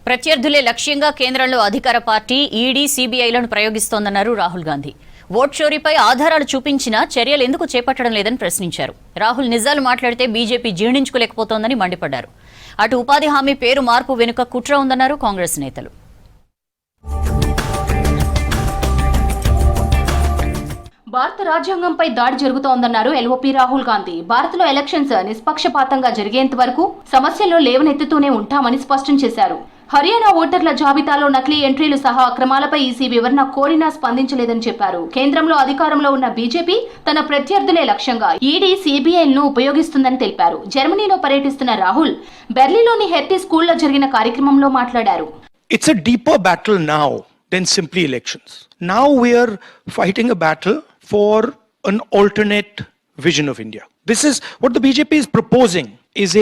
ప్రత్యర్థులే లక్ష్యంగా కేంద్రంలో అధికార పార్టీ ఈడీ సీబీఐలను ప్రయోగిస్తోందన్నారు రాహుల్ గాంధీ. ఓట్ చోరీపై ఆధారాలు చూపించినా చర్యలు ఎందుకు చేపట్టడం లేదని ప్రశ్నించారు. రాహుల్ నిజాలు మాట్లాడితే బీజేపీ జీర్ణించుకోలేకపోతోందని మండిపడ్డారు. అటు ఉపాధి హామీ పేరు మార్పు వెనుక కుట్ర ఉందన్నారు కాంగ్రెస్ నేతలు. భారత రాజ్యాంగంపై దాడి జరుగుతోందన్నారు ఎల్ఓపీ రాహుల్ గాంధీ. భారత్లో ఎలక్షన్స్ నిష్పక్షపాతంగా జరిగేంత వరకు సమస్యలను లేవనెత్తుతూనే ఉంటామని స్పష్టం చేశారు. హర్యానా ఓటర్ల జాబితాలో నకిలీ ఎంట్రీలు సహా అక్రమాలపై ఈసీ వివరణ కోరినా స్పందించలేదని చెప్పారు. కేంద్రంలో అధికారంలో ఉన్న బీజేపీ తన ప్రత్యర్థులే లక్ష్యంగా ఈడీ సీబీఐలను ఉపయోగిస్తుందని తెలిపారు. జర్మనీలో పర్యటిస్తున్న రాహుల్ బెర్లిన్లోని హెర్టీ స్కూల్లో జరిగిన కార్యక్రమంలో మాట్లాడారు. It's a deeper battle now than simply elections. Now we are fighting a battle for an alternate vision of India. This is what the BJP is proposing is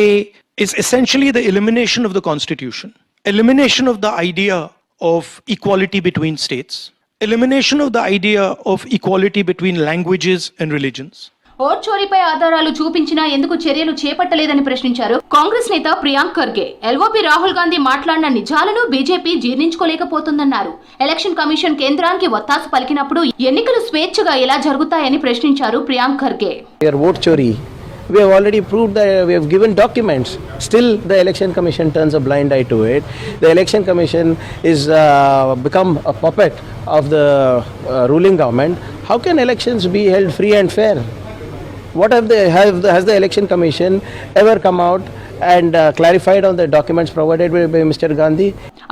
essentially the elimination of the constitution, elimination of the idea of equality between states, elimination of the idea of equality between languages and religions. Vote చోరీపై ఆధారాలు చూపించినా ఎందుకు చర్యలు చేపట్టలేదని ప్రశ్నించారు Congress నేత Priyank Kharge. LOP Rahul Gandhi మాట్లాడిన నిజాలను బీజేపీ జీర్ణించుకోలేకపోతుందన్నారు. ఎలక్షన్ కమిషన్ కేంద్రానికి ఒత్తాసు పలికినప్పుడు ఎన్నికలు స్వేచ్ఛగా ఎలా జరుగుతాయని ప్రశ్నించారు ప్రియాంక్ ఖర్గే. ఓట్ చోరీ we have already proved that we have given documents. Still the election commission turns a blind eye to it. The election commission is become a puppet of the ruling government. How can elections be held free and fair? What has the election commission ever come out and clarified on the documents provided by Mr. Gandhi?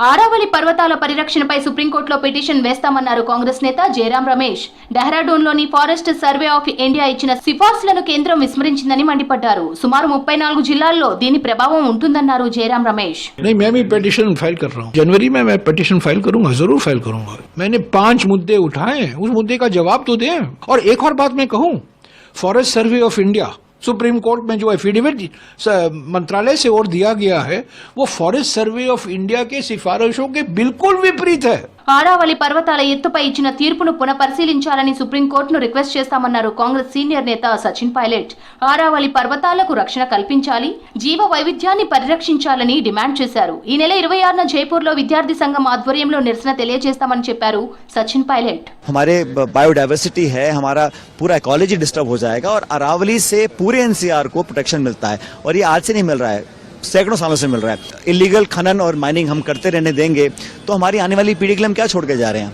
Aravalli పర్వతాల పరిరక్షణపై సుప్రీంకోర్టులో petition వేస్తామన్నారు Congress నేత జయరాం రమేష్. డెహ్రాడూన్లోని forest survey of India ఇచ్చిన సిఫార్సులను కేంద్రం విస్మరించిందని మండిపడ్డారు. సుమారు 34 జిల్లాల్లో దీని ప్రభావం ఉంటుందన్నారు జయరాం రమేష్. मैं भी पिटीशन फाइल कर रहा हूँ. जनवरी में मैं पिटीशन फाइल करूंगा, जरूर फाइल करूंगा. मैंने 5 मुद्दे उठाए, उस मुद्दे का जवाब तो दें. और एक और बात मैं कहूँ, forest survey of India supreme court में जो एफिडेविट मंत्रालय से और दिया गया है वो फॉरेस्ट सर्वे ऑफ इंडिया के सिफारिशों के बिल्कुल विपरीत है. ఆరావళి పర్వతాల ఎత్తుపై ఇచ్చిన తీర్పును పునఃపరిశీలించాలని సుప్రీంకోర్టును రిక్వెస్ట్ చేస్తామన్నారు కాంగ్రెస్ సీనియర్ నేత సచిన్ పైలట్. ఆరావళి పర్వతాలకు రక్షణ కల్పించాలి, జీవ వైవిధ్యాన్ని పరిరక్షించాలని డిమాండ్ చేశారు. ఈ నెల 26న జైపూర్లో విద్యార్థి సంఘం ఆధ్వర్యంలో నిరసన తెలియజేస్తామని చెప్పారు సచిన్ పైలట్. हमारे बायोडाइवर्सिटी है, हमारा पूरा इकोलॉजी डिस्टर्ब हो जाएगा और अरावली से पूरे एनसीआर को प्रोटेक्शन मिलता है और ये आज से नहीं मिल रहा है, सैकड़ों सालों से मिल रहा है. इलीगल खनन और माइनिंग हम करते रहने देंगे तो हमारी आने वाली पीढ़ी के लिए हम क्या छोड़ के जा रहे हैं.